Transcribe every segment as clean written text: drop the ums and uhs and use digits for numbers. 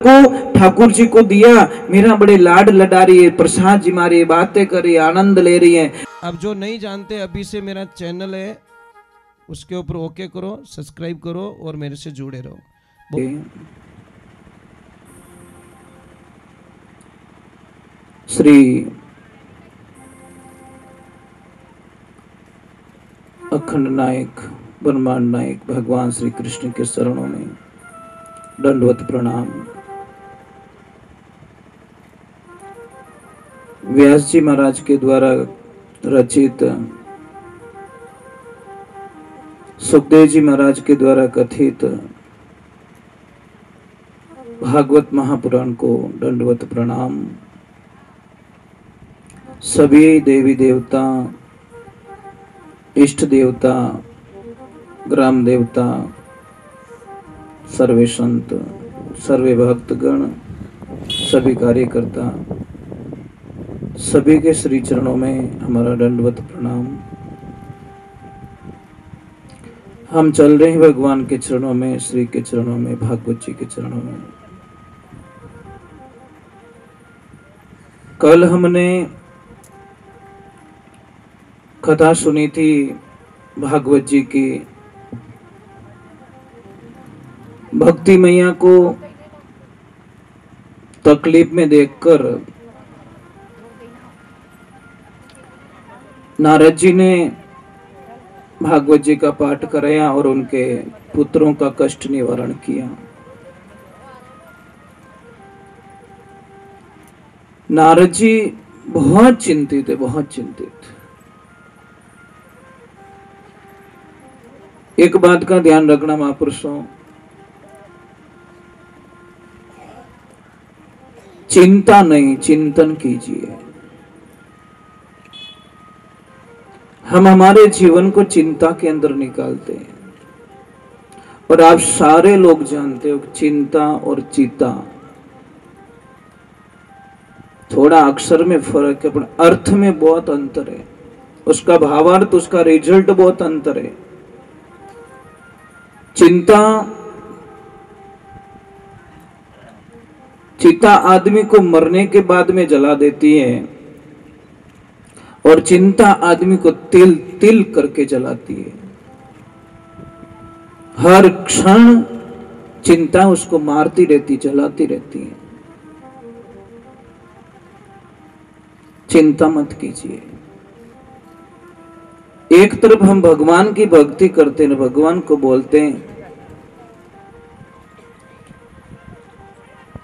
को ठाकुर जी को दिया, मेरा बड़े लाड लड़ा रही है, प्रसाद जी मारी बातें कर रही है, आनंद ले रही है। अब जो नहीं जानते, अभी से मेरा चैनल है उसके ऊपर ओके करो, सब्सक्राइब करो और मेरे से जुड़े रहो। श्री अखंड नायक ब्रह्मांड नायक भगवान श्री कृष्ण के चरणों में दंडवत प्रणाम। व्यास जी महाराज के द्वारा रचित, सुखदेव जी महाराज के द्वारा कथित भागवत महापुराण को दंडवत प्रणाम। सभी देवी देवता, इष्ट देवता, ग्राम देवता, सर्वे संत, सर्वे भक्तगण, सभी कार्यकर्ता, सभी के श्री चरणों में हमारा दंडवत प्रणाम। हम चल रहे हैं भगवान के चरणों में, श्री के चरणों में, भागवत जी के चरणों में। कल हमने कथा सुनी थी भागवत जी की। भक्ति मैया को तकलीफ में देखकर नारद जी ने भागवत जी का पाठ कराया और उनके पुत्रों का कष्ट निवारण किया। नारद जी बहुत चिंतित है, बहुत चिंतित। एक बात का ध्यान रखना महापुरुषों, चिंता नहीं, चिंतन कीजिए। हम हमारे जीवन को चिंता के अंदर निकालते हैं और आप सारे लोग जानते हो चिंता और चिता थोड़ा अक्षर में फर्क है, पर अर्थ में बहुत अंतर है। उसका भावार्थ, उसका रिजल्ट बहुत अंतर है। चिता आदमी को मरने के बाद में जला देती है और चिंता आदमी को तिल तिल करके जलाती है। हर क्षण चिंता उसको मारती रहती, जलाती रहती है। चिंता मत कीजिए। एक तरफ हम भगवान की भक्ति करते हैं, भगवान को बोलते हैं।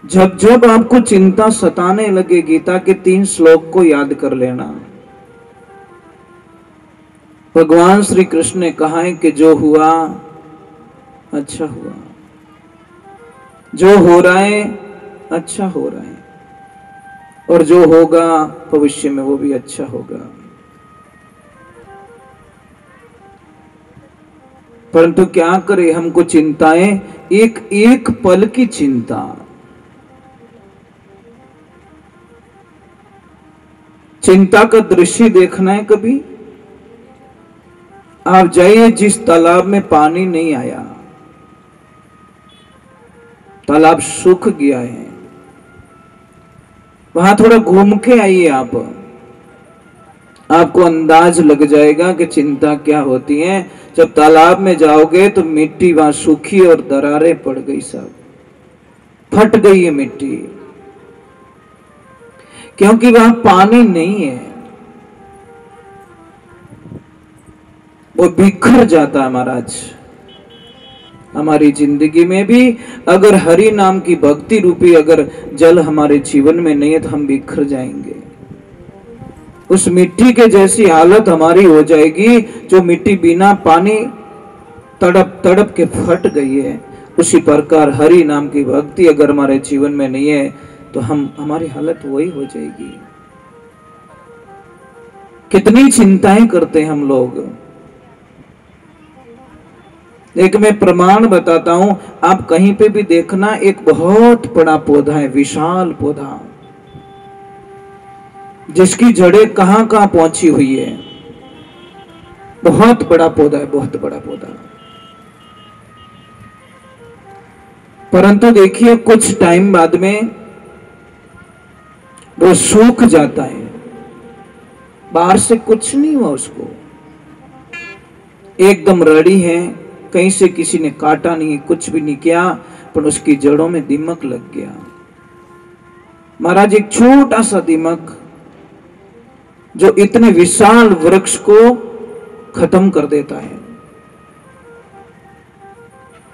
जब जब आपको चिंता सताने लगे, गीता के 3 श्लोक को याद कर लेना। भगवान श्री कृष्ण ने कहा है कि जो हुआ अच्छा हुआ, जो हो रहा है अच्छा हो रहा है, और जो होगा भविष्य में वो भी अच्छा होगा। परंतु क्या करें, हमको चिंताएं, एक एक पल की चिंता। चिंता का दृश्य देखना है कभी? आप जाइए जिस तालाब में पानी नहीं आया, तालाब सूख गया है, वहां थोड़ा घूम के आइए आप। आपको अंदाज लग जाएगा कि चिंता क्या होती है। जब तालाब में जाओगे तो मिट्टी वहां सूखी और दरारें पड़ गई, सब फट गई है मिट्टी, क्योंकि वहां पानी नहीं है। वो बिखर जाता है महाराज। हमारी जिंदगी में भी अगर हरि नाम की भक्ति रूपी अगर जल हमारे जीवन में नहीं है तो हम बिखर जाएंगे। उस मिट्टी के जैसी हालत हमारी हो जाएगी, जो मिट्टी बिना पानी तड़प तड़प के फट गई है। उसी प्रकार हरि नाम की भक्ति अगर हमारे जीवन में नहीं है तो हमारी हालत वही हो जाएगी। कितनी चिंताएं करते हैं हम लोग। एक मैं प्रमाण बताता हूं, आप कहीं पे भी देखना, एक बहुत बड़ा पौधा है, विशाल पौधा, जिसकी जड़ें कहां कहां पहुंची हुई है। बहुत बड़ा पौधा है, बहुत बड़ा पौधा। परंतु देखिए कुछ टाइम बाद में वो सूख जाता है, बाहर से कुछ नहीं हुआ उसको, एकदम रेडी है, कहीं से किसी ने काटा नहीं, कुछ भी नहीं किया, पर उसकी जड़ों में दीमक लग गया। महाराज एक छोटा सा दीमक जो इतने विशाल वृक्ष को खत्म कर देता है।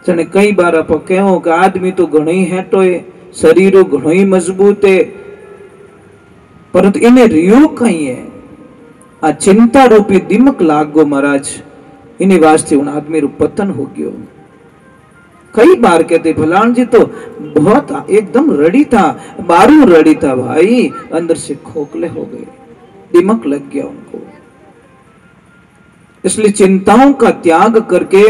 जने कई बार आप कहो कि आदमी तो घणो ही हेटो है, शरीरो घणो ही मजबूत है, परंतु इन्हें रियो कहीं है, आ चिंता रूपी दिमक लाग गो महाराज, इन्हें वास्ते उन आदमी रू पतन हो गयो। कई बार कहते फलान जी तो बहुत एकदम रड़ी था, बारू रड़ी था भाई, अंदर से खोखले हो गए, दिमक लग गया उनको। इसलिए चिंताओं का त्याग करके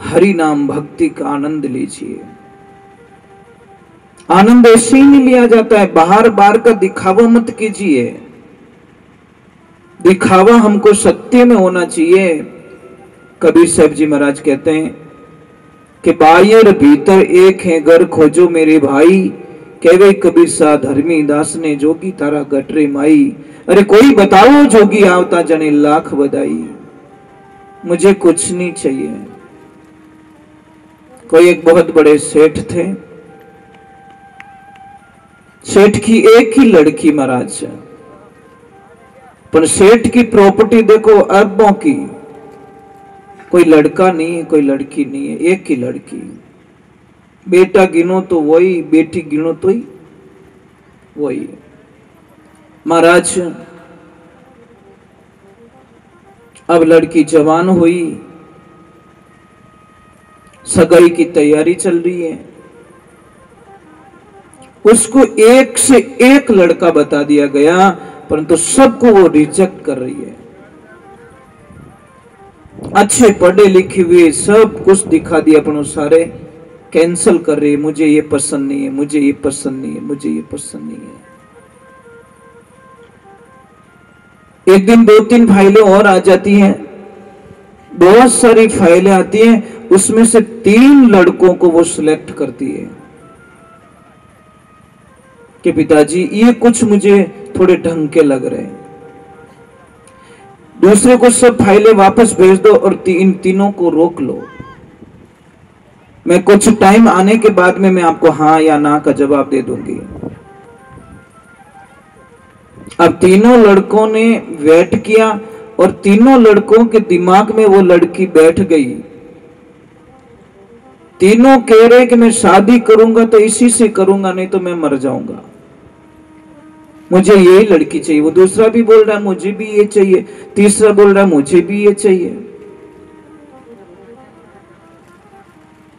हरि नाम भक्ति का आनंद लीजिए। आनंद ऐसे ही नहीं लिया जाता है, बाहर बाहर का दिखावा मत कीजिए। दिखावा हमको सत्य में होना चाहिए। कबीर साहब जी महाराज कहते हैं कि बाहर भीतर एक है घर खोजो मेरे भाई, कहवे कबीर सा धर्मी दास ने जोगी तारा गटरे माई। अरे कोई बताओ जोगी आवता जने लाख बधाई, मुझे कुछ नहीं चाहिए। कोई एक बहुत बड़े सेठ थे, सेठ की एक ही लड़की महाराज, पर सेठ की प्रॉपर्टी देखो अरबों की, कोई लड़का नहीं है, कोई लड़की नहीं है, एक ही लड़की। बेटा गिनो तो वही, बेटी गिनो तो ही वही। महाराज अब लड़की जवान हुई, सगाई की तैयारी चल रही है, उसको एक से एक लड़का बता दिया गया, परंतु सबको वो रिजेक्ट कर रही है। अच्छे पढ़े लिखे हुए सब कुछ दिखा दिया, पर सारे कैंसिल कर रही है, मुझे ये पसंद नहीं है, मुझे ये पसंद नहीं है, मुझे ये पसंद नहीं है। एक दिन 2-3 फाइलें और आ जाती हैं, बहुत सारी फाइलें आती हैं, उसमें से 3 लड़कों को वो सिलेक्ट करती है कि पिताजी ये कुछ मुझे थोड़े ढंग के लग रहे हैं। दूसरे को सब फाइलें वापस भेज दो और इन तीनों को रोक लो, मैं कुछ टाइम आने के बाद में मैं आपको हाँ या ना का जवाब दे दूंगी। अब तीनों लड़कों ने वेट किया और तीनों लड़कों के दिमाग में वो लड़की बैठ गई। तीनों कह रहे कि मैं शादी करूंगा तो इसी से करूंगा, नहीं तो मैं मर जाऊंगा, मुझे यही लड़की चाहिए। वो दूसरा भी बोल रहा है मुझे भी ये चाहिए, तीसरा बोल रहा है मुझे भी ये चाहिए।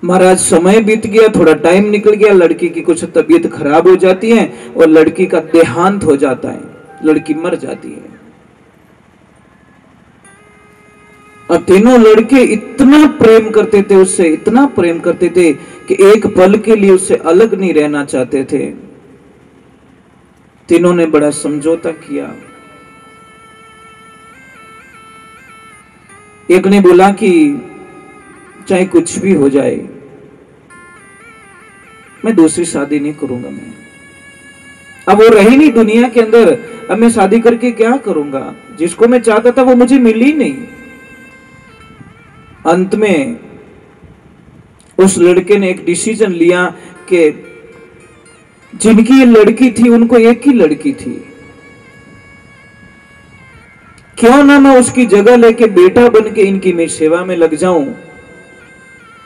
महाराज समय बीत गया, थोड़ा टाइम निकल गया, लड़की की कुछ तबीयत खराब हो जाती है और लड़की का देहांत हो जाता है, लड़की मर जाती है। अब तीनों लड़के इतना प्रेम करते थे उससे, इतना प्रेम करते थे कि एक पल के लिए उससे अलग नहीं रहना चाहते थे। तीनों ने बड़ा समझौता किया। एक ने बोला कि चाहे कुछ भी हो जाए मैं दूसरी शादी नहीं करूंगा। मैं अब वो रही नहीं दुनिया के अंदर, अब मैं शादी करके क्या करूंगा, जिसको मैं चाहता था वो मुझे मिली नहीं। अंत में उस लड़के ने एक डिसीजन लिया कि जिनकी ये लड़की थी उनको एक ही लड़की थी, क्यों ना मैं उसकी जगह लेके बेटा बन के इनकी मैं सेवा में लग जाऊं,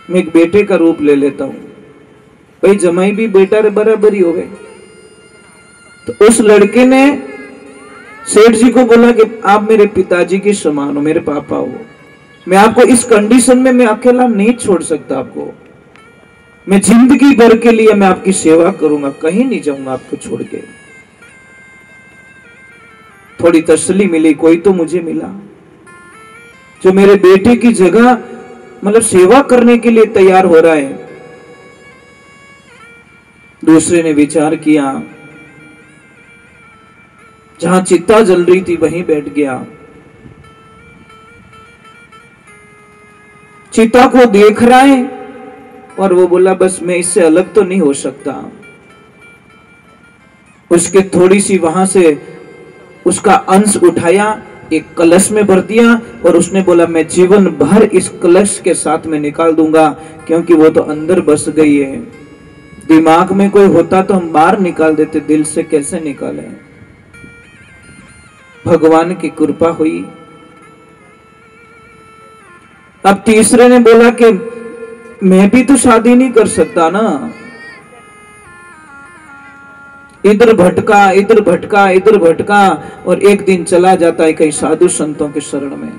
मैं एक बेटे का रूप ले लेता हूं। भाई जमाई भी बेटा रे बराबर ही हो गए। तो उस लड़के ने सेठ जी को बोला कि आप मेरे पिताजी के समान हो, मेरे पापा हो, मैं आपको इस कंडीशन में मैं अकेला नहीं छोड़ सकता, आपको मैं जिंदगी भर के लिए मैं आपकी सेवा करूंगा, कहीं नहीं जाऊंगा आपको छोड़ के। थोड़ी तसल्ली मिली, कोई तो मुझे मिला जो मेरे बेटे की जगह मतलब सेवा करने के लिए तैयार हो रहा है। दूसरे ने विचार किया, जहां चिता जल रही थी वहीं बैठ गया, चिता को देख रहा है और वो बोला बस मैं इससे अलग तो नहीं हो सकता। उसके थोड़ी सी वहां से उसका अंश उठाया, एक कलश में भर दिया और उसने बोला मैं जीवन भर इस कलश के साथ में निकाल दूंगा, क्योंकि वो तो अंदर बस गई है। दिमाग में कोई होता तो हम बाहर निकाल देते, दिल से कैसे निकाले। भगवान की कृपा हुई। अब तीसरे ने बोला कि मैं भी तो शादी नहीं कर सकता ना। इधर भटका इधर भटका इधर भटका और एक दिन चला जाता है कई साधु संतों के शरण में,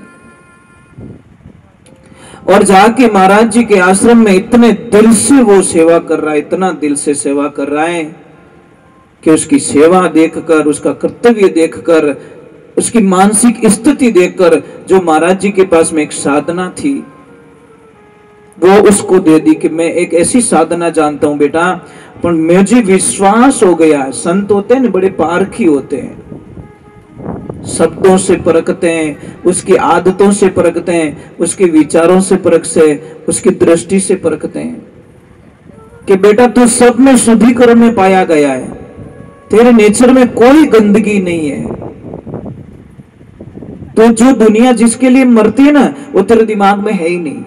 और जाके महाराज जी के आश्रम में इतने दिल से वो सेवा कर रहा है, इतना दिल से सेवा कर रहा है कि उसकी सेवा देखकर, उसका कर्तव्य देखकर, उसकी मानसिक स्थिति देखकर जो महाराज जी के पास में एक साधना थी वो उसको दे दी कि मैं एक ऐसी साधना जानता हूं बेटा, पर मुझे विश्वास हो गया है। संत होते हैं ना, बड़े पारखी होते हैं, शब्दों से परखते हैं, उसकी आदतों से परखते हैं, उसके विचारों से परख से, उसकी दृष्टि से परखते हैं कि बेटा तू सब में शुद्धिकरण में पाया गया है, तेरे नेचर में कोई गंदगी नहीं है। तो जो दुनिया जिसके लिए मरती है ना वो तेरे दिमाग में है ही नहीं,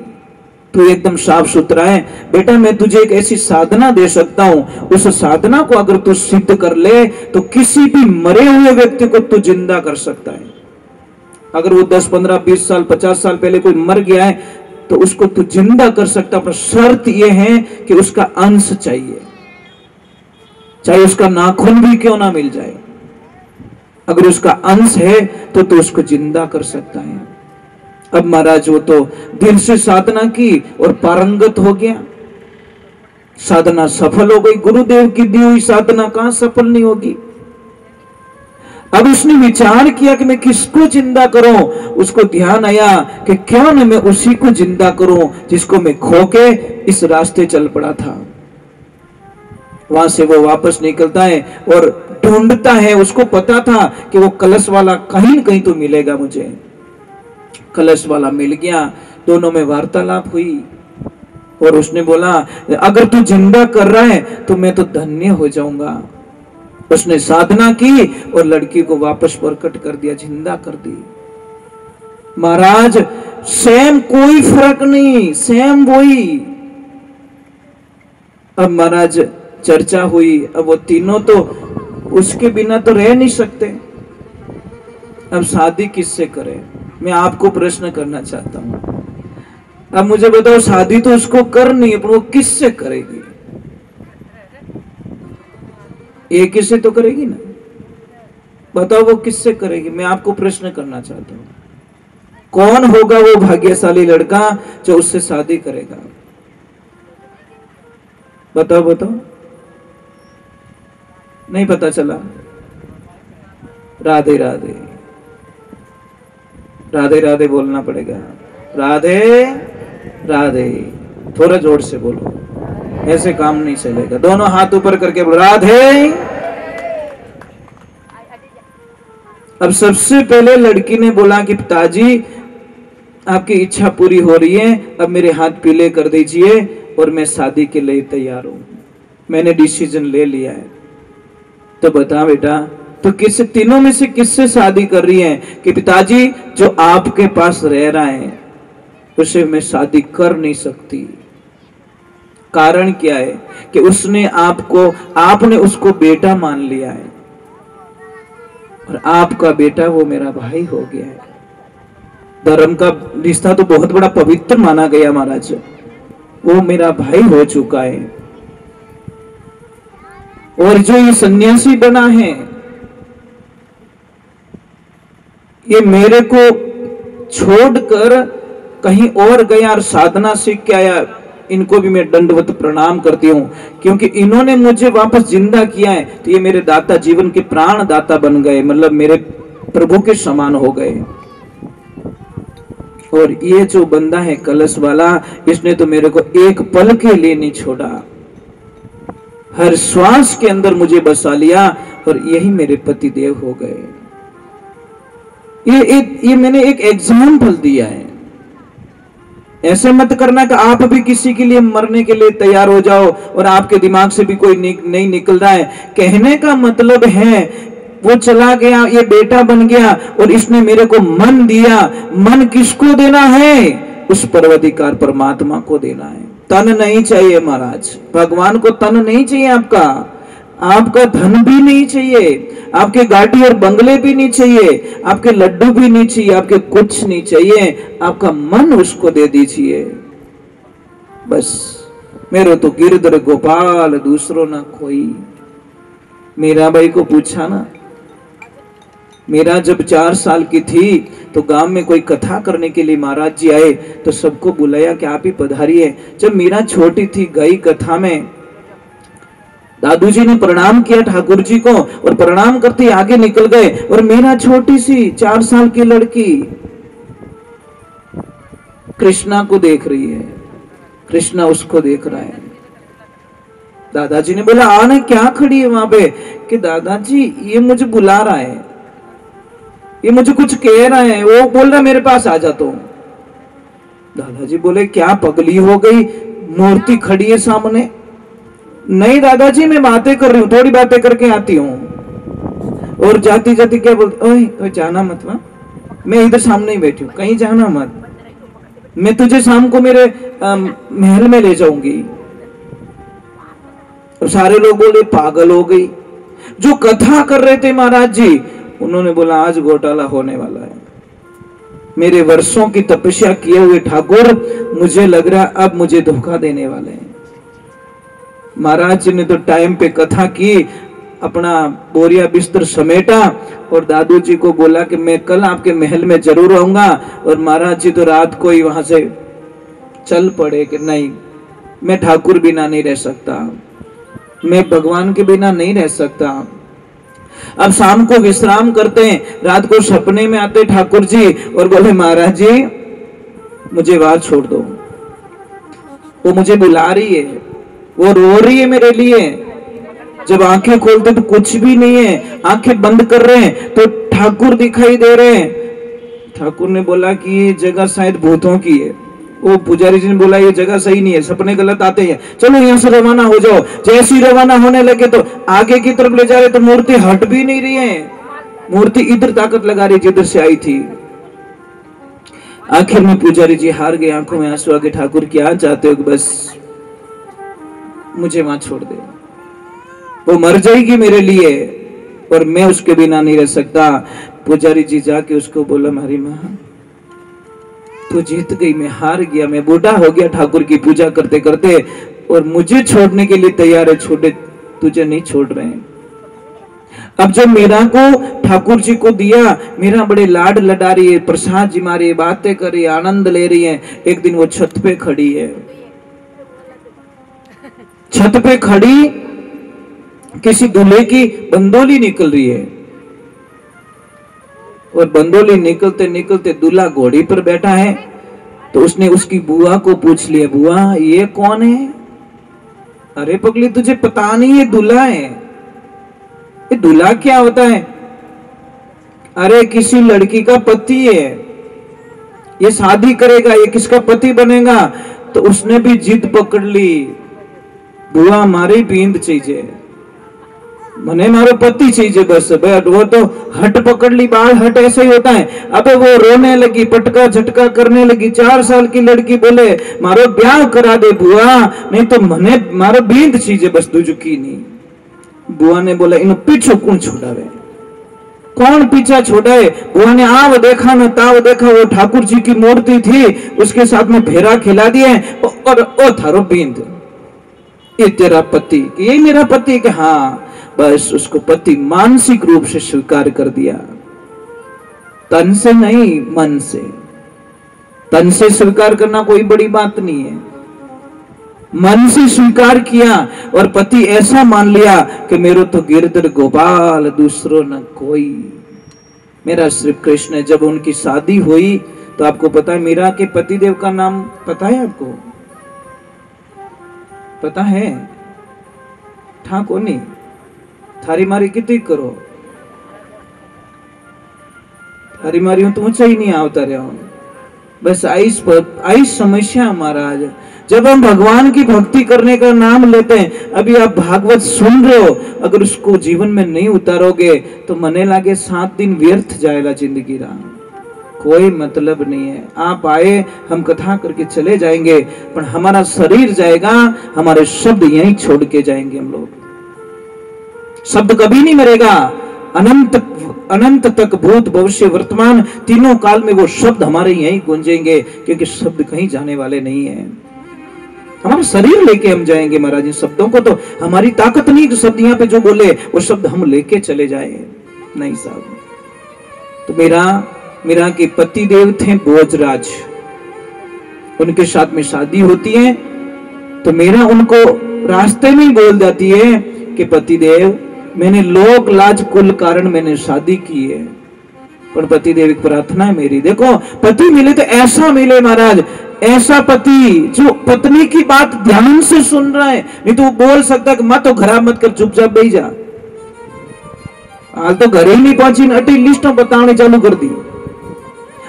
तू एकदम साफ सुथरा है। बेटा मैं तुझे एक ऐसी साधना दे सकता हूं, उस साधना को अगर तू सिद्ध कर ले तो किसी भी मरे हुए व्यक्ति को तू जिंदा कर सकता है। अगर वो 10, 15, 20 साल 50 साल पहले कोई मर गया है तो उसको तू जिंदा कर सकता, पर शर्त यह है कि उसका अंश चाहिए, चाहे उसका नाखून भी क्यों ना मिल जाए। अगर उसका अंश है तो तू उसको जिंदा कर सकता है। अब महाराज वो तो दिल से साधना की और पारंगत हो गया, साधना सफल हो गई। गुरुदेव की दी हुई साधना कहां सफल नहीं होगी। अब उसने विचार किया कि मैं किसको जिंदा करूं। उसको ध्यान आया कि क्यों न मैं उसी को जिंदा करूं जिसको मैं खो के इस रास्ते चल पड़ा था। वहां से वो वापस निकलता है और ढूंढता है, उसको पता था कि वो कलश वाला कहीं न कहीं तो मिलेगा मुझे। कलश वाला मिल गया, दोनों में वार्तालाप हुई और उसने बोला अगर तू जिंदा कर रहा है तो मैं तो धन्य हो जाऊंगा। उसने साधना की और लड़की को वापस प्रकट कर दिया, जिंदा कर दी। महाराज सेम कोई फर्क नहीं, सेम वही। अब महाराज चर्चा हुई, अब वो तीनों तो उसके बिना तो रह नहीं सकते। अब शादी किससे करें? मैं आपको प्रश्न करना चाहता हूं। अब मुझे बताओ, शादी तो उसको करनी है पर वो किससे करेगी? एक ही से तो करेगी ना। बताओ वो किससे करेगी? मैं आपको प्रश्न करना चाहता हूं, कौन होगा वो भाग्यशाली लड़का जो उससे शादी करेगा? बताओ बताओ, नहीं पता चला? राधे राधे, राधे राधे बोलना पड़ेगा। राधे राधे, थोड़ा जोर से बोलो, ऐसे काम नहीं चलेगा। दोनों हाथ ऊपर करके बोलो राधे। अब सबसे पहले लड़की ने बोला कि पिताजी आपकी इच्छा पूरी हो रही है, अब मेरे हाथ पीले कर दीजिए और मैं शादी के लिए तैयार हूं, मैंने डिसीजन ले लिया है। तो बता बेटा, तो किस तीनों में से किससे शादी कर रही है? कि पिताजी जो आपके पास रह रहा है उसे मैं शादी कर नहीं सकती। कारण क्या है? कि उसने आपने उसको बेटा मान लिया है और आपका बेटा वो मेरा भाई हो गया है। धर्म का रिश्ता तो बहुत बड़ा पवित्र माना गया महाराज, वो मेरा भाई हो चुका है। और जो ये सन्यासी बना है ये मेरे को छोड़कर कहीं और गया और साधना सीख के आया, इनको भी मैं दंडवत प्रणाम करती हूं, क्योंकि इन्होंने मुझे वापस जिंदा किया है। तो ये मेरे दाता, जीवन के प्राण दाता बन गए, मतलब मेरे प्रभु के समान हो गए। और ये जो बंदा है कलश वाला, इसने तो मेरे को एक पल के लिए नहीं छोड़ा, हर श्वास के अंदर मुझे बसा लिया और यही मेरे पति देव हो गए। ये मैंने एक एग्जाम्पल दिया है। ऐसे मत करना कि आप भी किसी के लिए मरने के लिए तैयार हो जाओ और आपके दिमाग से भी कोई नहीं निकल रहा है। कहने का मतलब है वो चला गया, ये बेटा बन गया और इसने मेरे को मन दिया। मन किसको देना है? उस परवधिकार परमात्मा को देना है। तन नहीं चाहिए महाराज, भगवान को तन नहीं चाहिए आपका, आपका धन भी नहीं चाहिए, आपके गाड़ी और बंगले भी नहीं चाहिए, आपके लड्डू भी नहीं चाहिए, आपके कुछ नहीं चाहिए, आपका मन उसको दे दीजिए बस। मेरे तो गिरधर गोपाल दूसरों ना कोई। मीरा बाई को पूछा ना, मीरा जब 4 साल की थी तो गांव में कोई कथा करने के लिए महाराज जी आए तो सबको बुलाया कि आप ही पधारिए। जब मीरा छोटी थी गई कथा में, दादू जी ने प्रणाम किया ठाकुर जी को और प्रणाम करते आगे निकल गए और मीरा छोटी सी 4 साल की लड़की कृष्णा को देख रही है, कृष्णा उसको देख रहा है। दादाजी ने बोला आने क्या खड़ी है वहां पे? कि दादाजी ये मुझे बुला रहा है, ये मुझे कुछ कह रहा है, वो बोल रहा मेरे पास आ जा। तो दादाजी बोले क्या पगली हो गई, मूर्ति खड़ी है सामने। नहीं दादाजी मैं बातें कर रही हूँ, थोड़ी बातें करके आती हूँ। और जाती जाती क्या बोलती, ओए जाना मत, वहां मैं इधर सामने ही बैठी हूँ, कहीं जाना मत, मैं तुझे शाम को मेरे महल में ले जाऊंगी। और सारे लोग बोले पागल हो गई। जो कथा कर रहे थे महाराज जी, उन्होंने बोला आज घोटाला होने वाला है। मेरे वर्षों की तपस्या किए हुए ठाकुर, मुझे लग रहा अब मुझे धोखा देने वाले हैं। महाराज जी ने तो टाइम पे कथा की, अपना बोरिया बिस्तर समेटा और दादू जी को बोला कि मैं कल आपके महल में जरूर आऊंगा। और महाराज जी तो रात को ही वहां से चल पड़े कि नहीं मैं ठाकुर बिना नहीं रह सकता, मैं भगवान के बिना नहीं रह सकता। अब शाम को विश्राम करते हैं, रात को सपने में आते ठाकुर जी और बोले महाराज जी मुझे बाहर छोड़ दो, वो मुझे बुला रही है, वो रो रही है मेरे लिए। जब आंखें खोलते तो कुछ भी नहीं है, आंखें बंद कर रहे हैं तो ठाकुर दिखाई दे रहे हैं। ठाकुर ने बोला कि ये जगह शायद भूतों की है। वो पुजारी जी ने बोला ये जगह सही नहीं है, सपने गलत आते हैं, चलो यहाँ से रवाना हो जाओ। जैसे ही रवाना होने लगे तो आगे की तरफ ले जा रहे तो मूर्ति हट भी नहीं रही है, मूर्ति इधर ताकत लगा रही जिधर से आई थी। आखिर में पुजारी जी हार गए, आंखों में आंसू आ गए। ठाकुर क्या चाहते हो? बस मुझे वहां छोड़ दे, वो मर जाएगी मेरे लिए और मैं उसके बिना नहीं रह सकता। पुजारी जी जाके उसको बोला हमारी माँ तू जीत गई, मैं हार गया, मैं बूढ़ा हो गया ठाकुर की पूजा करते करते और मुझे छोड़ने के लिए तैयार है, छोड़े तुझे नहीं छोड़ रहे हैं। अब जब मीरा को ठाकुर जी को दिया, मीरा बड़े लाड लड़ा रही है, प्रसाद जी मारी, बातें कर रही है, आनंद ले रही है। एक दिन वो छत पे खड़ी है, छत पे खड़ी किसी दूल्हे की बंदोली निकल रही है और बंदोली निकलते निकलते दूल्हा घोड़ी पर बैठा है। तो उसने उसकी बुआ को पूछ लिया, बुआ ये कौन है? अरे पगली तुझे पता नहीं ये दूल्हा है। ये दूल्हा क्या होता है? अरे किसी लड़की का पति है, ये शादी करेगा, ये किसका पति बनेगा। तो उसने भी जिद पकड़ ली, बुआ मारी बींद चाहिए, मने मारो पति चाहिए बस। वो तो हट पकड़ ली, बाल हट ऐसे ही होता है। अबे वो रोने लगी, पटका झटका करने लगी। 4 साल की लड़की बोले मारो ब्याह करा दे बुआ, नहीं तो मने मारो बींद चाहिए बस, दुजुकी नहीं। बुआ ने बोला इन पीछो कौन छोड़ावे, कौन पीछा छोड़ाए? बुआ ने आव देखा न ताव देखा, वो ठाकुर जी की मूर्ति थी, उसके साथ में फेरा खिला दिए और ओ थारो बींद, ये तेरा पति, ये मेरा पति। कि हाँ, बस उसको पति मानसिक रूप से स्वीकार कर दिया, तन से नहीं मन से। तन से स्वीकार करना कोई बड़ी बात नहीं है, मन से स्वीकार किया और पति ऐसा मान लिया कि मेरे तो गिरधर गोपाल दूसरों न कोई, मेरा सिर्फ कृष्ण है। जब उनकी शादी हुई तो आपको पता है मीरा के पतिदेव का नाम पता है? आपको पता है? ठाकुर नहीं, थारी मारी कितनी करो, थारी मारी तो ऊंचा ही नहीं आवता रहा हूं। बस आई समस्या महाराज, जब हम भगवान की भक्ति करने का नाम लेते हैं, अभी आप भागवत सुन रहे हो, अगर उसको जीवन में नहीं उतारोगे तो मने लागे 7 दिन व्यर्थ जाएगा जिंदगी का, कोई मतलब नहीं है। आप आए, हम कथा करके चले जाएंगे, पर हमारा शरीर जाएगा, हमारे शब्द यहीं छोड़ के जाएंगे हम लोग। शब्द कभी नहीं मरेगा, अनंत तक भूत भविष्य वर्तमान तीनों काल में वो शब्द हमारे यहीं गूंजेंगे, क्योंकि शब्द कहीं जाने वाले नहीं है। हमारा शरीर लेके हम जाएंगे महाराज, इन शब्दों को तो हमारी ताकत नहीं कि शब्द यहाँ पे जो बोले वो शब्द हम लेके चले जाए, नहीं साहब। तो मेरा के पति देव थे भोजराज, उनके साथ में शादी होती है, तो मेरा उनको रास्ते में ही बोल जाती है कि पति देव, मैंने लोक लाज कुल कारण मैंने शादी की है, पर पति देव की प्रार्थना है मेरी, देखो पति मिले तो ऐसा मिले महाराज, ऐसा पति जो पत्नी की बात ध्यान से सुन रहा है। नहीं तो वो बोल सकता कि मत तो खराब मत कर, चुपचाप बैठ जा। हाल तो घर ही नहीं पहुंची, अटी लिस्ट बताने चालू कर दी,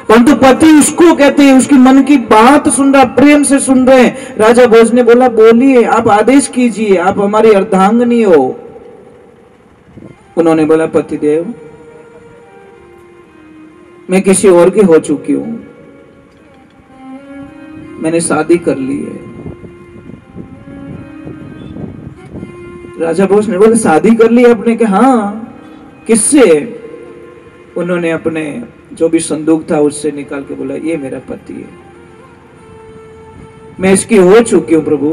परंतु पति उसको कहते हैं, उसकी मन की बात सुन रहा, प्रेम से सुन रहे हैं। राजा भोज ने बोला, बोलिए, आप आदेश कीजिए, आप हमारी अर्धांगिनी हो। उन्होंने बोला, पति देव, मैं किसी और की हो चुकी हूं, मैंने शादी कर ली है। राजा भोज ने बोला, शादी कर ली आपने? कि हाँ। किससे? उन्होंने अपने जो भी संदूक था उससे निकाल के बोला, ये मेरा पति है, मैं इसकी हो चुकी हूं प्रभु।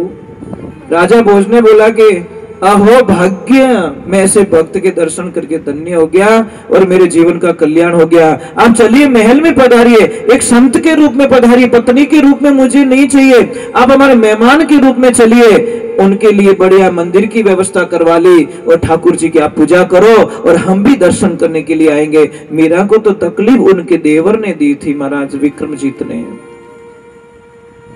राजा भोज ने बोला कि अहो भाग्य, मैं ऐसे भक्त के दर्शन करके धन्य हो गया और मेरे जीवन का कल्याण हो गया। आप चलिए महल में पधारिए, एक संत के रूप में पधारिए, पत्नी के रूप में मुझे नहीं चाहिए, आप हमारे मेहमान के रूप में चलिए। उनके लिए बढ़िया मंदिर की व्यवस्था करवा ली और ठाकुर जी की आप पूजा करो और हम भी दर्शन करने के लिए आएंगे। मीरा को तो तकलीफ उनके देवर ने दी थी महाराज, विक्रमजीत ने।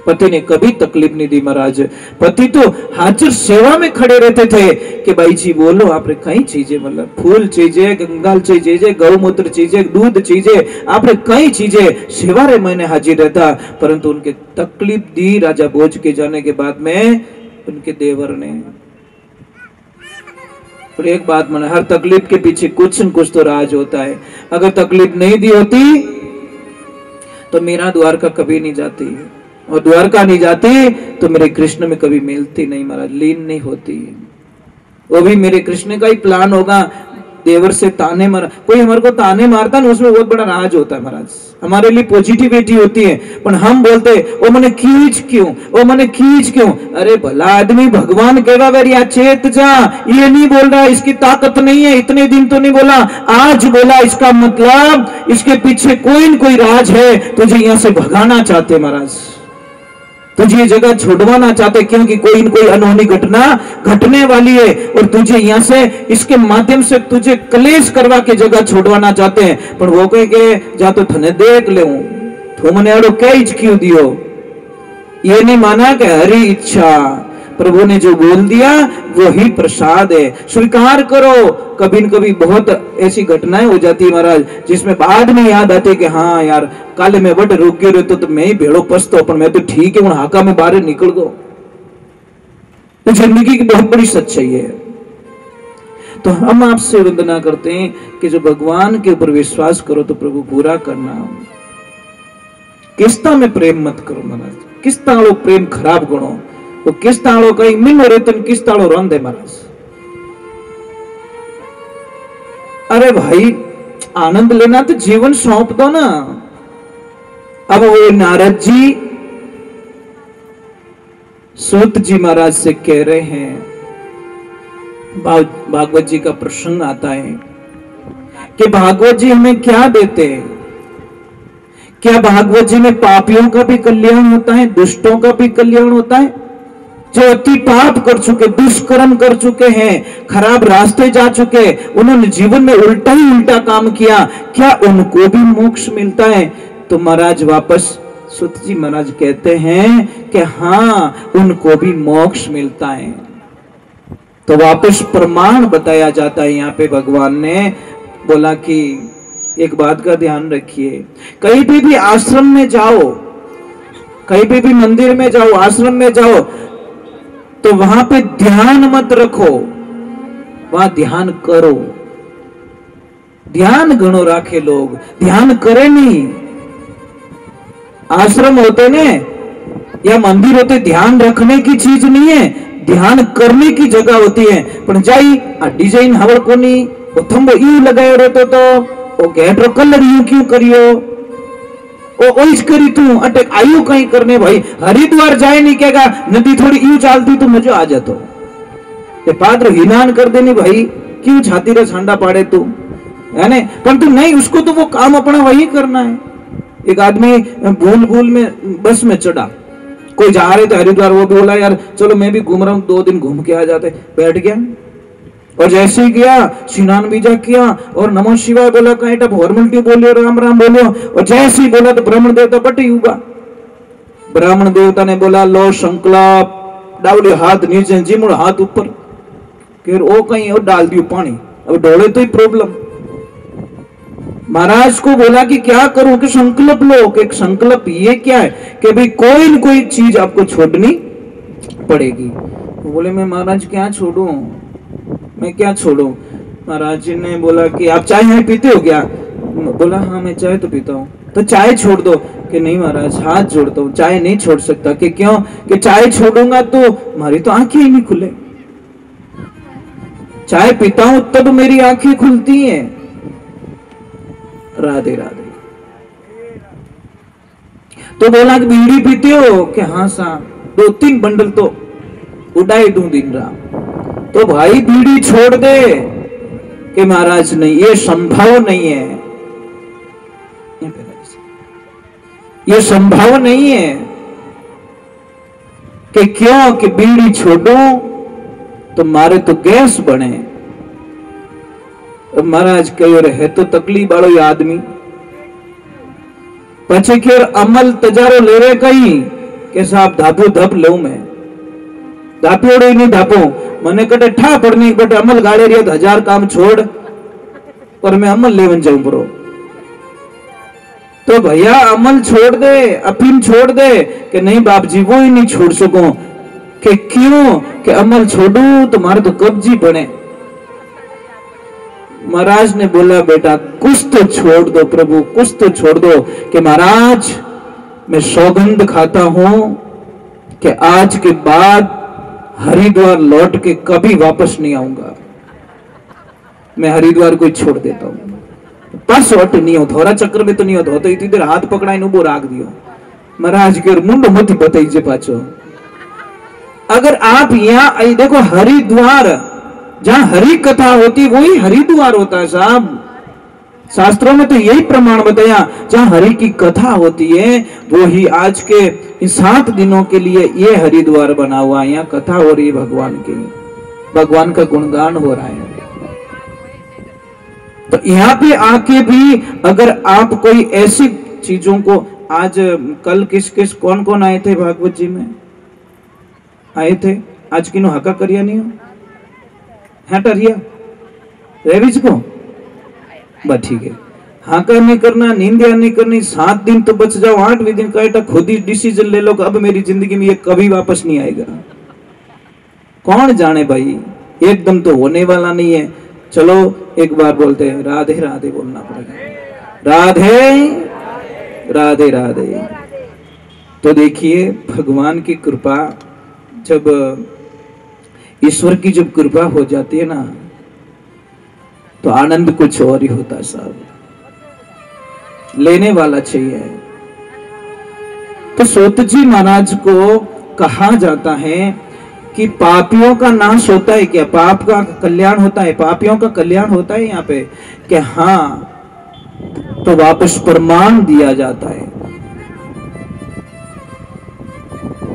पति ने कभी तकलीफ नहीं दी महाराज, पति तो हाजिर सेवा में खड़े रहते थे कि भाई जी बोलो, आपने कई चीजें, मतलब फूल चीजें, गंगाल चीजें, गौमूत्र चीजें, दूध चीजें, आपने कई चीजें सेवा रे मैंने हाजिर रहता, परंतु उनके तकलीफ दी राजा भोज के जाने के बाद में उनके देवर ने। और एक बात माने, हर तकलीफ के पीछे कुछ न कुछ तो राज होता है। अगर तकलीफ नहीं दी होती तो मेरा द्वारका कभी नहीं जाती, और द्वारका नहीं जाती तो मेरे कृष्ण में कभी मिलती नहीं महाराज, लीन नहीं होती। वो भी मेरे कृष्ण का ही प्लान होगा। देवर से ताने मार, कोई हमारे को ताने मारता ना, उसमें बहुत बड़ा राज होता है महाराज, हमारे लिए पॉजिटिविटी होती है। पर हम बोलते वो मैंने खींच क्यों, वो मैंने खींच क्यों? अरे भला आदमी, भगवान कहेगा वेरिया चेत जा, ये नहीं बोल रहा, इसकी ताकत नहीं है, इतने दिन तो नहीं बोला, आज बोला, इसका मतलब इसके पीछे कोई न कोई राज है। तुझे यहां से भगाना चाहते महाराज, तुझे ये जगह छोड़वाना चाहते, क्योंकि कोई न कोई अनहोनी घटना घटने वाली है और तुझे यहाँ से, इसके माध्यम से तुझे क्लेश करवा के जगह छोड़वाना चाहते हैं। पर वो कहे जा तो थने देख ले, तुमने अड़ो कैच क्यों दियो? ये नहीं माना कि हरी इच्छा, प्रभु ने जो बोल दिया वो ही प्रसाद है, स्वीकार करो। कभी न कभी बहुत ऐसी घटनाएं हो जाती है महाराज, जिसमें बाद में याद आते कि हाँ यार, काले में बट रुक गए रहते तो मैं ही भेड़ो पछतो, पर मैं तो ठीक है, हाका में बाहर निकल गो। तो जिंदगी की बहुत बड़ी सच्चाई है। तो हम आपसे वंदना करते हैं कि जो भगवान के ऊपर विश्वास करो तो प्रभु पूरा करना। किस्ता में प्रेम मत करो महाराज, किस्ता लो प्रेम खराब गणो, वो किस ताड़ो कहीं मिल रहे तुम किस ताड़ो रंधे महाराज। अरे भाई, आनंद लेना तो जीवन सौंप दो ना। अब वो नारद जी सूत जी महाराज से कह रहे हैं, भागवत जी का प्रसंग आता है कि भागवत जी हमें क्या देते हैं? क्या भागवत जी में पापियों का भी कल्याण होता है, दुष्टों का भी कल्याण होता है? जो अति पाप कर चुके, दुष्कर्म कर चुके हैं, खराब रास्ते जा चुके, उन्होंने जीवन में उल्टा ही उल्टा काम किया, क्या उनको भी मोक्ष मिलता है? तो महाराज वापस सुत जी महाराज कहते हैं कि हाँ, उनको भी मोक्ष मिलता है। तो वापस प्रमाण बताया जाता है। यहाँ पे भगवान ने बोला कि एक बात का ध्यान रखिए, कहीं भी आश्रम में जाओ, कहीं भी मंदिर में जाओ, आश्रम में जाओ, तो वहां पे ध्यान मत रखो, वहां ध्यान करो। ध्यान घणो राखे लोग, ध्यान करे नहीं। आश्रम होते ने या मंदिर होते, ध्यान रखने की चीज नहीं है, ध्यान करने की जगह होती है। पण जाई आ डिजाइन हवल कोनी, वो थंबो यू लगायो रहतो तो वो गेटरो कलर यू क्यों करियो, ओ ओइस करी तू अटक आयु कहीं करने। भाई हरिद्वार जाए नहीं कहेगा नदी थोड़ी यू चालती तो मजा आ जातो, ये पात्र हिनान कर देनी भाई, क्यों छाती रे छांडा पाड़े तू, है ने? परंतु नहीं, उसको तो वो काम अपना वही करना है। एक आदमी भूल भूल में बस में चढ़ा, कोई जा रहे थे हरिद्वार, वो भी बोला यार चलो मैं भी घूम रहा हूँ, 2 दिन घूम के आ जाते। बैठ गया और जैसे ही गया स्नान बीजा किया और नमो शिवाय बोला, कहीं टप फॉर्मेलिटी बोलियो, राम राम बोलियो, और जैसे ही बोला तो ब्राह्मण देवता पटी हुआ। ब्राह्मण देवता ने बोला लो संकल्प, डावलियो हाथ नीचे, जीमुड़ हाथ ऊपर, फिर वो कहीं और डाल दियो पानी। अब डोले तो ही प्रॉब्लम। महाराज को बोला कि क्या करूं, कि संकल्प लो। कि संकल्प ये क्या है कि भाई कोई न कोई चीज आपको छोड़नी पड़ेगी। तो बोले मैं महाराज क्या छोड़ूं, मैं क्या छोड़ूं? महाराज जी ने बोला कि आप चाय है पीते हो क्या? बोला हाँ मैं चाय तो पीता हूँ। तो चाय छोड़ दो। कि नहीं महाराज हाथ जोड़ता हूँ, चाय नहीं छोड़ सकता। कि क्यों? कि चाय छोड़ूंगा तो हमारी तो आंखें ही नहीं खुले, चाय पीता हूं तब मेरी आंखें खुलती हैं। राधे राधे। तो बोला कि बीड़ी पीते हो? कि हाँ साहब, 2-3 बंडल तो उड़ाई दूं दिन रात। तो भाई बीड़ी छोड़ दे। कि महाराज नहीं, ये संभव नहीं है, ये संभव नहीं है। कि क्यों? कि बीड़ी छोड़ो तो मारे तो गैस बने। महाराज कहो रहे तो तकलीफ वालों आदमी पछे खेर अमल तजारो ले रहे कहीं के साहब धापो धप लो मैं धाप्योड़ो ही नहीं धापो मने कटे ठा पड़नी बट अमल गाड़े रिया तो 1000 काम छोड़ और मैं अमल लेवन जाऊं परो। तो भैया अमल छोड़ दे, अफीम छोड़ दे। कि नहीं बाप जी वो ही नहीं छोड़ सको। कि क्यों? कि अमल छोड़ू तो मारे तो कब्जी बने। महाराज ने बोला बेटा कुछ तो छोड़ दो प्रभु, कुछ तो छोड़ दो। कि महाराज मैं सौगंध खाता हूं कि आज के बाद हरिद्वार लौट के कभी वापस नहीं आऊंगा। मैं हरिद्वार को छोड़ देता हूं। पास हट नहीं हो, थोड़ा चक्कर में तो नहीं हो तो इतनी देर हाथ पकड़ा इन उबो राख दियो। महाराज के मुंड मत बताइए पाचो। अगर आप यहाँ देखो हरिद्वार जहां हरि कथा होती वही हरिद्वार होता है साहब। शास्त्रों में तो यही प्रमाण बताया, जहां हरि की कथा होती है वो ही आज के 7 दिनों के लिए ये हरिद्वार बना हुआ है। यहाँ कथा हो रही है भगवान की, भगवान का गुणगान हो रहा है। तो यहाँ पे आके भी अगर आप कोई ऐसी चीजों को, आज कल किस किस कौन कौन आए थे भागवत जी में आए थे? आज किनो हका करिया नहीं हो हटरिया रेविज को बस ठीक है। हाका नहीं करना, नींद नहीं करनी, 7 दिन तो बच जाओ, 8वें दिन का खुद ही डिसीजन ले लो कि अब मेरी जिंदगी में ये कभी वापस नहीं आएगा। कौन जाने भाई, एकदम तो होने वाला नहीं है। चलो एक बार बोलते हैं राधे राधे बोलना पड़ेगा। राधे राधे राधे। तो देखिए भगवान की कृपा, जब ईश्वर की जब कृपा हो जाती है ना तो आनंद कुछ और ही होता है साहब। लेने वाला चाहिए। तो सूत जी महाराज को कहा जाता है कि पापियों का नाश होता है क्या? पाप का कल्याण होता है, पापियों का कल्याण होता है यहाँ पे कि हाँ, तो वापस प्रमाण दिया जाता है।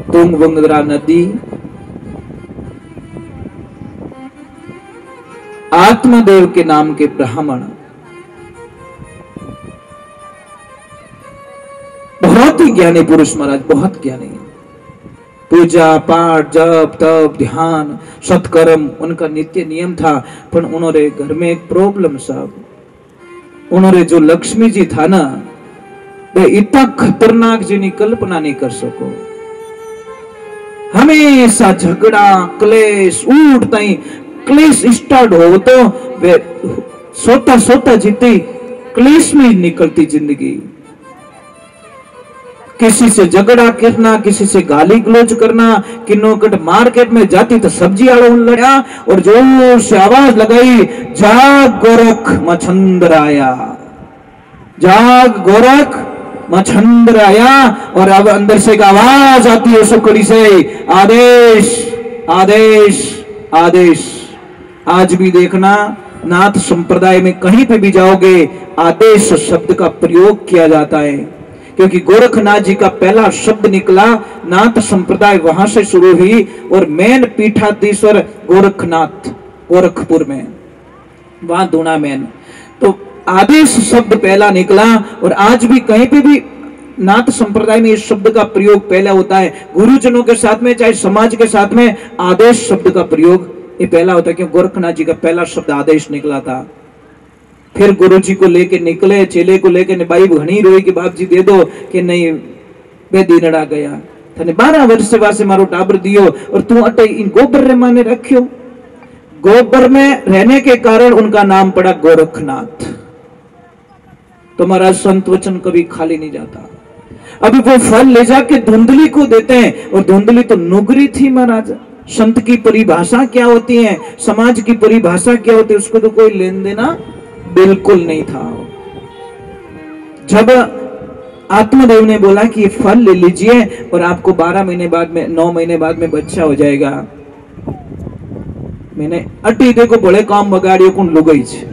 तुंगभद्रा नदी आत्मदेव के नाम के ब्राह्मण, बहुत ही ज्ञानी पुरुष महाराज, बहुत ज्ञानी। पूजा पाठ जप तप ध्यान सत्कर्म उनका नित्य नियम था। पर उन्होंने घर में एक प्रॉब्लम साहब, उन्होंने जो लक्ष्मी जी था ना वे इतना खतरनाक जिनी कल्पना नहीं कर सको। हमेशा झगड़ा क्लेश उठता ही क्लेश स्टार्ट हो तो वे सोता सोता जीती क्लेश में निकलती जिंदगी। किसी से झगड़ा करना, किसी से गाली गलौज करना, किन्नोकट मार्केट में जाती तो सब्जी आड़ो लड़ा और जोर से आवाज लगाई, जाग गोरख मछंदर आया, जाग गोरख मछंदर आया। और अब अंदर से एक आवाज आती है सुकड़ी से, आदेश आदेश आदेश। आज भी देखना नाथ संप्रदाय में कहीं पे भी जाओगे आदेश शब्द का प्रयोग किया जाता है, क्योंकि गोरखनाथ जी का पहला शब्द निकला, नाथ संप्रदाय वहां से शुरू हुई और मेन पीठाधीश्वर गोरखनाथ गोरखपुर में, वहां दूना मेन। तो आदेश शब्द पहला निकला और आज भी कहीं पे भी नाथ संप्रदाय में इस शब्द का प्रयोग पहला होता है। गुरुजनों के साथ में चाहे समाज के साथ में आदेश शब्द का प्रयोग ये पहला होता है, क्योंकि गोरखनाथ जी का पहला शब्द आदेश निकला था। फिर गुरु जी को लेके निकले, चेले को लेके बाई घनी रोई कि बाप जी दे दो, कि नहीं वे दीनड़ा गया थाने 12 वर्ष से वासे मारो टाबर दियो और तू अटे इन गोबर रे माने रखियो। गोबर में रहने के कारण उनका नाम पड़ा गोरखनाथ। तुम्हारा संत वचन कभी खाली नहीं जाता। अभी वो फल ले जाके धुंधली को देते हैं, और धुंधली तो नुगरी थी महाराज। संत की परिभाषा क्या होती है, समाज की परिभाषा क्या होती है, उसको तो कोई लेन देना बिल्कुल नहीं था। जब आत्मदेव ने बोला कि ये फल ले लीजिए और आपको 12 महीने बाद में 9 महीने बाद में बच्चा हो जाएगा, मैंने अटी देखो बड़े काम बगाड़ियो कौन लुगाई छे।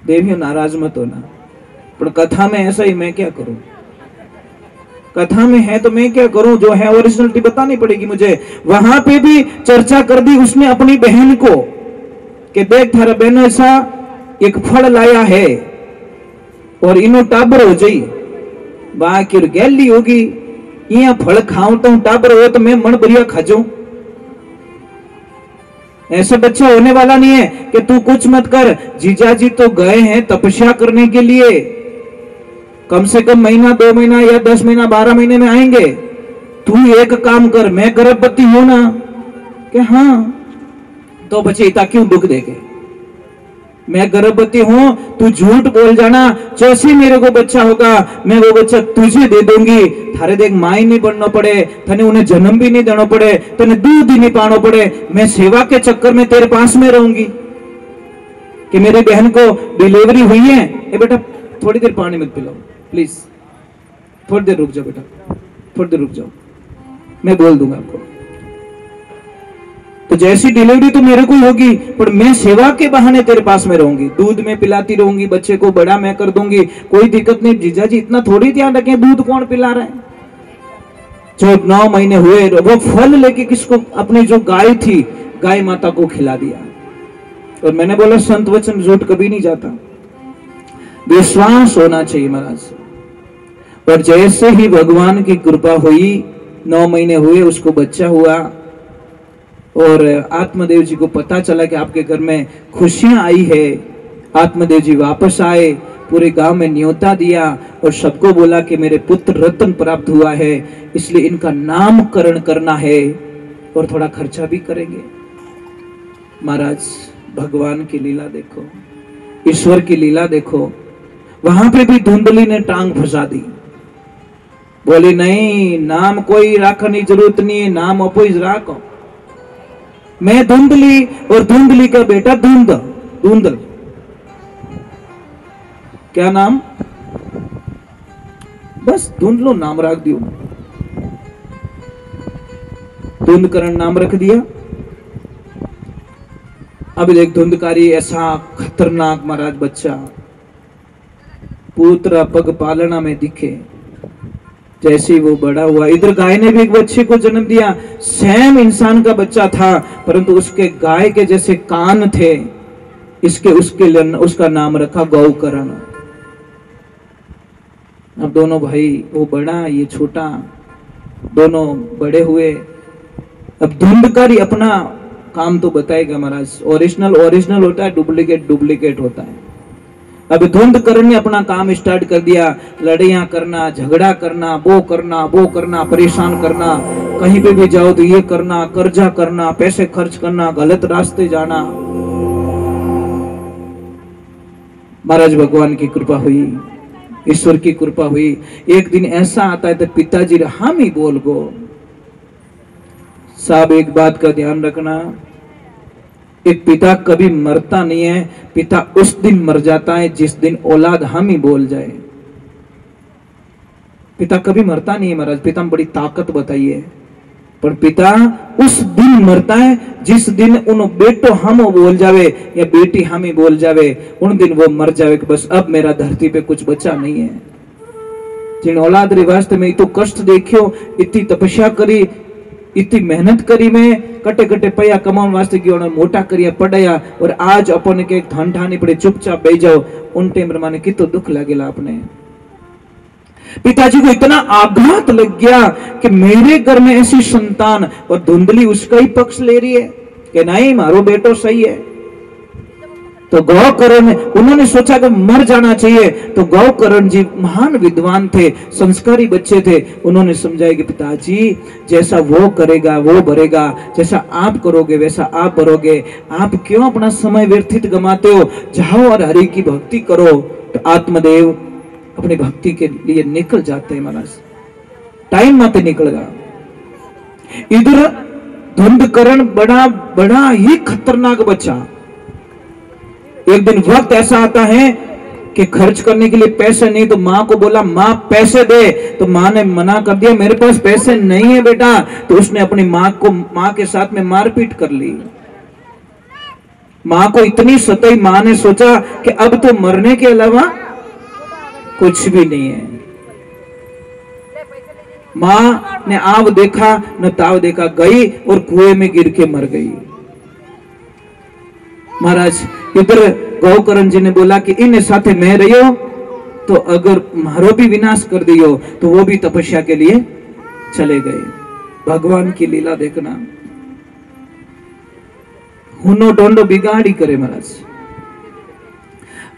देवियों नाराज मत होना, पर कथा में ऐसा ही मैं क्या करूं, कथा में है तो मैं क्या करूं, जो है ओरिजिनलिटी बतानी पड़ेगी मुझे। वहां पे भी चर्चा कर दी उसने अपनी बहन को कि देख थारा बहन ऐसा एक फल लाया है और इनो टाबर हो जाई, बाकी गैली होगी, यहाँ फल खाऊं तो टाबर हो तो मैं मन बढ़िया खा जाऊं। ऐसा बच्चा होने वाला नहीं है कि तू कुछ मत कर, जीजाजी तो गए हैं तपस्या करने के लिए, कम से कम महीना 2 महीना या 10 महीना 12 महीने में आएंगे। तू एक काम कर, मैं गर्भवती हूं ना, कि हाँ, तो बच्चे इतना क्यों दुख देके, मैं गर्भवती हूं, तू झूठ बोल जाना, जैसे मेरे को बच्चा होगा मैं वो बच्चा तुझे दे दूंगी। थारे देख माई नहीं बनना पड़े, थने उन्हें जन्म भी नहीं देना पड़े, तने दूध ही नहीं पाना पड़े, मैं सेवा के चक्कर में तेरे पास में रहूंगी। कि मेरी बहन को डिलीवरी हुई है, ए बेटा थोड़ी देर पानी मत पिलाओ प्लीज, थोड़ी देर रुक जाओ बेटा, थोड़ी देर रुक जाओ, मैं बोल दूंगा आपको। तो जैसी डिलीवरी तो मेरे को होगी, पर मैं सेवा के बहाने तेरे पास में रहूंगी, दूध में पिलाती रहूंगी, बच्चे को बड़ा मैं कर दूंगी, कोई दिक्कत नहीं। जीजा जी इतना थोड़ी ध्यान रखें दूध कौन पिला रहा है। जो 9 महीने हुए वो फल लेके किसको, अपनी जो गाय थी गाय माता को खिला दिया। और मैंने बोला संत वचन झूठ कभी नहीं जाता, विश्वास होना चाहिए महाराज। और जैसे ही भगवान की कृपा हुई, 9 महीने हुए, उसको बच्चा हुआ और आत्मदेव जी को पता चला कि आपके घर में खुशियां आई है। आत्मदेव जी वापस आए, पूरे गांव में न्योता दिया और सबको बोला कि मेरे पुत्र रत्न प्राप्त हुआ है, इसलिए इनका नामकरण करना है और थोड़ा खर्चा भी करेंगे। महाराज भगवान की लीला देखो, ईश्वर की लीला देखो। वहां पे भी धुंधली ने टांग फंसा दी, बोली नहीं नाम कोई राखने की जरूरत नहीं है, नाम अपोइज राखो। मैं धुंधली और धुंधली का बेटा धुंध, धुंधल क्या नाम, बस धुंधलो नाम रख दियो, धुंधकरण नाम रख दिया। अब देख धुंधकारी ऐसा खतरनाक महाराज बच्चा, पुत्र पग पालना में दिखे। जैसे ही वो बड़ा हुआ, इधर गाय ने भी एक बच्चे को जन्म दिया, सेम इंसान का बच्चा था, परंतु उसके गाय के जैसे कान थे, इसके उसका नाम रखा गौकरण। अब दोनों भाई, वो बड़ा ये छोटा, दोनों बड़े हुए। अब धुंधकारी अपना काम तो बताएगा महाराज, ओरिजिनल ओरिजिनल होता है, डुप्लीकेट डुप्लीकेट होता है। अब धुंधकरण ने अपना काम स्टार्ट कर दिया, लड़ाइयां करना, झगड़ा करना, वो करना, परेशान करना, कहीं पे भी जाओ तो ये करना, कर्जा करना, पैसे खर्च करना, गलत रास्ते जाना। महाराज भगवान की कृपा हुई, ईश्वर की कृपा हुई। एक दिन ऐसा आता है तो पिताजी हम ही बोल गो, साहब एक बात का ध्यान रखना, एक पिता कभी मरता नहीं है, पिता उस दिन मर जाता है जिस दिन औलाद हम ही बोल जाए। पिता कभी मरता नहीं है महाराज, पिता में बड़ी ताकत बताइए, पर पिता उस दिन मरता है जिस दिन उन बेटो हम बोल जावे या बेटी हम ही बोल जावे, उन दिन वो मर जावे कि बस अब मेरा धरती पे कुछ बचा नहीं है। जिन औलाद रे वास्ते में इतो कष्ट देखियो, इतनी तपस्या करी, इतनी मेहनत करी, मैं कटे कटे पैया कमाने वास्ते गयो, मोटा करिया पढ़ाया, और आज अपन के धन ठानी पड़े चुपचाप बैठ जाओ, उन टाइम माने कितो दुख लगेला अपने। पिताजी को इतना आघात लग गया कि मेरे घर में ऐसी संतान, और धुंधली उसका ही पक्ष ले रही है कि नहीं मारो बेटो सही है। तो गौकर्ण उन्होंने सोचा कि मर जाना चाहिए, तो गौकर्ण जी महान विद्वान थे, संस्कारी बच्चे थे, उन्होंने समझाया कि पिताजी जैसा वो करेगा वो भरेगा, जैसा आप करोगे वैसा आप भरोगे, आप क्यों अपना समय व्यर्थित गमाते हो, जाओ और हरि की भक्ति करो। तो आत्मदेव अपनी भक्ति के लिए निकल जाते हैं महाराज, टाइम मत निकलेगा। इधर धुंधकरण बड़ा ही खतरनाक बच्चा। एक दिन वक्त ऐसा आता है कि खर्च करने के लिए पैसे नहीं, तो माँ को बोला माँ पैसे दे, तो माँ ने मना कर दिया, मेरे पास पैसे नहीं है बेटा। तो उसने अपनी माँ के साथ में मारपीट कर ली। माँ को इतनी सताई, माँ ने सोचा कि अब तो मरने के अलावा कुछ भी नहीं है। माँ ने आव देखा न ताव देखा, गई और कुएं में गिर के मर गई। महाराज इधर गौकर्ण जी ने बोला कि इन साथे मैं रहियो, तो अगर मारो भी विनाश कर दियो, तो वो भी तपस्या के लिए चले गए। भगवान की लीला देखना, हुनो डोंडो बिगाड़ी करे महाराज।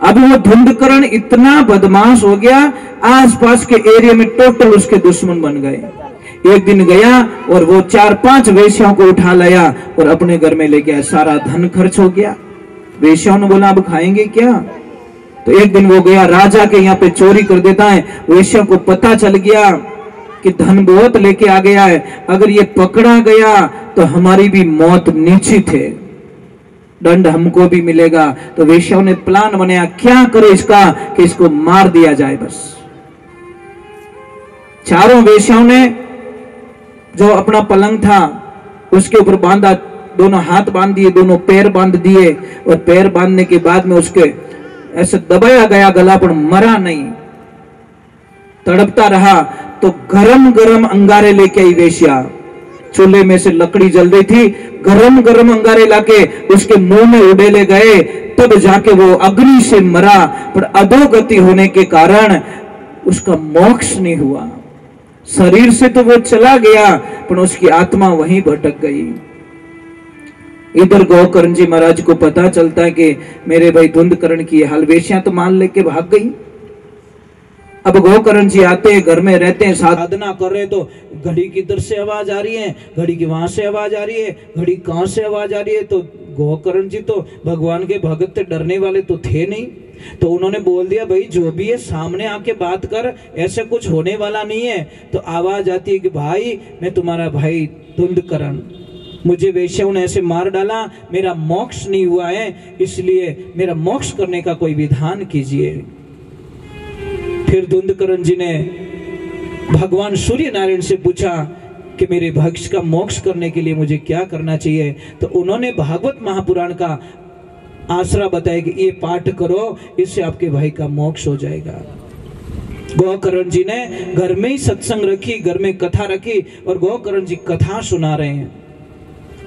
अब वो धुंधकरण इतना बदमाश हो गया, आसपास के एरिया में टोटल उसके दुश्मन बन गए। एक दिन गया और वो 4-5 वेश्याओं को उठा लाया और अपने घर में ले गया, सारा धन खर्च हो गया। वेश्याओं ने बोला अब खाएंगे क्या? तो एक दिन वो गया राजा के यहाँ पे चोरी कर देता है। वेश्याओं को पता चल गया कि धन बहुत लेके आ गया है, अगर ये पकड़ा गया तो हमारी भी मौत निश्चित है, दंड हमको भी मिलेगा। तो वेश्याओं ने प्लान बनाया, क्या करे इसका कि इसको मार दिया जाए। बस चारों वेश्याओं ने जो अपना पलंग था उसके ऊपर बांधा, दोनों हाथ बांध दिए, दोनों पैर बांध दिए, और पैर बांधने के बाद में उसके ऐसे दबाया गया गला, पर मरा नहीं, तड़पता रहा। तो गरम गरम अंगारे लेके आई वेश्या, चूल्हे में से लकड़ी जल रही थी, गरम गरम अंगारे लाके उसके मुंह में उड़ेले गए, तब जाके वो अग्नि से मरा। पर अधोगति होने के कारण उसका मोक्ष नहीं हुआ। शरीर से तो वो चला गया, पर उसकी आत्मा वहीं भटक गई। इधर गौकर्ण जी महाराज को पता चलता है कि मेरे भाई धुंधकरण की हाल, वेश्या तो मान लेके भाग गई। अब गौकर्ण जी आते हैं, घर में रहते हैं, साधना कर रहे, तो घड़ी किधर से आवाज आ रही है, घड़ी की वहां से आवाज आ रही है, घड़ी कहां से आवाज आ रही है। तो गौकर्ण जी तो भगवान के भगत थे, डरने वाले तो थे नहीं। तो उन्होंने बोल दिया भाई जो भी है सामने आके बात कर, ऐसे कुछ होने वाला नहीं है। तो आवाज आती है कि भाई मैं तुम्हारा भाई धुंधकरण, मुझे वेश्याओं ने ऐसे मार डाला, मेरा मोक्ष नहीं हुआ है, इसलिए मेरा मोक्ष करने का कोई विधान कीजिए। फिर धुंधकरण जी ने भगवान सूर्य नारायण से पूछा कि मेरे भक्त का मोक्ष करने के लिए मुझे क्या करना चाहिए। तो उन्होंने भागवत महापुराण का आसरा बताया कि ये पाठ करो, इससे आपके भाई का मोक्ष हो जाएगा। गौकर्ण जी ने घर में ही सत्संग रखी, घर में कथा रखी, और गौकर्ण जी कथा सुना रहे हैं,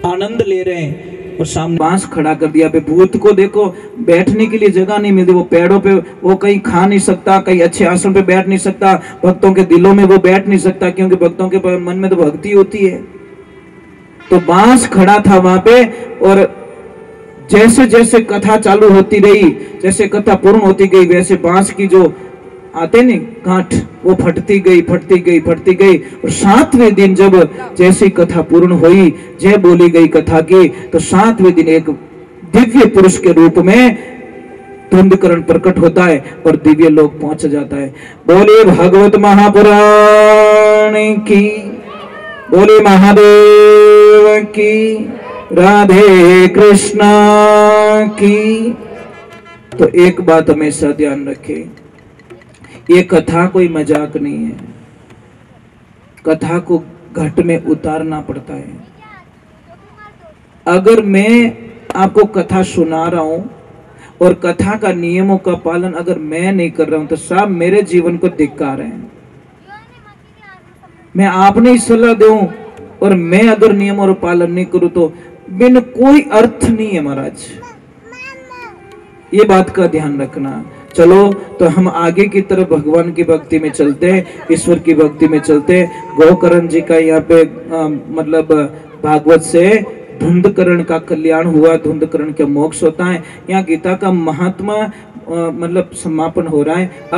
आनंद ले रहे हैं। और सामने बांस खड़ा कर दिया। भूत को देखो, बैठने के लिए जगह नहीं मिलती, वो पेड़ों पे वो कहीं खा नहीं सकता, कहीं अच्छे आसन पे बैठ नहीं सकता, भक्तों के दिलों में वो बैठ नहीं सकता, क्योंकि भक्तों के मन में तो भक्ति होती है। तो बांस खड़ा था वहां पे, और जैसे जैसे कथा चालू होती रही, जैसे कथा पूर्ण होती गई, वैसे बांस की जो आते नहीं गांठ, वो फटती गई फटती गई फटती गई। और 7वें दिन जब जैसी कथा पूर्ण हुई, जय बोली गई कथा की, तो 7वें दिन एक दिव्य पुरुष के रूप में धुंधकरण प्रकट होता है और दिव्य लोक पहुंच जाता है। बोले भागवत महापुराण की, बोले महादेव की, राधे कृष्णा की। तो एक बात हमेशा ध्यान रखें, ये कथा कोई मजाक नहीं है, कथा को घट में उतारना पड़ता है। अगर मैं आपको कथा सुना रहा हूं और कथा का नियमों का पालन अगर मैं नहीं कर रहा हूं, तो साहब मेरे जीवन को धिक्कार है। मैं आपने ही सलाह दूं और मैं अगर नियम और पालन नहीं करूं तो बिन कोई अर्थ नहीं है महाराज। ये बात का ध्यान रखना। चलो तो हम आगे की तरफ भगवान की भक्ति में चलते हैं, ईश्वर की भक्ति में चलते हैं। गोकर्ण जी का यहाँ पे मतलब भागवत से धुंधकरण का कल्याण हुआ, धुंधकरण का मोक्ष होता है। यहाँ गीता का महात्मा मतलब समापन हो रहा है। अब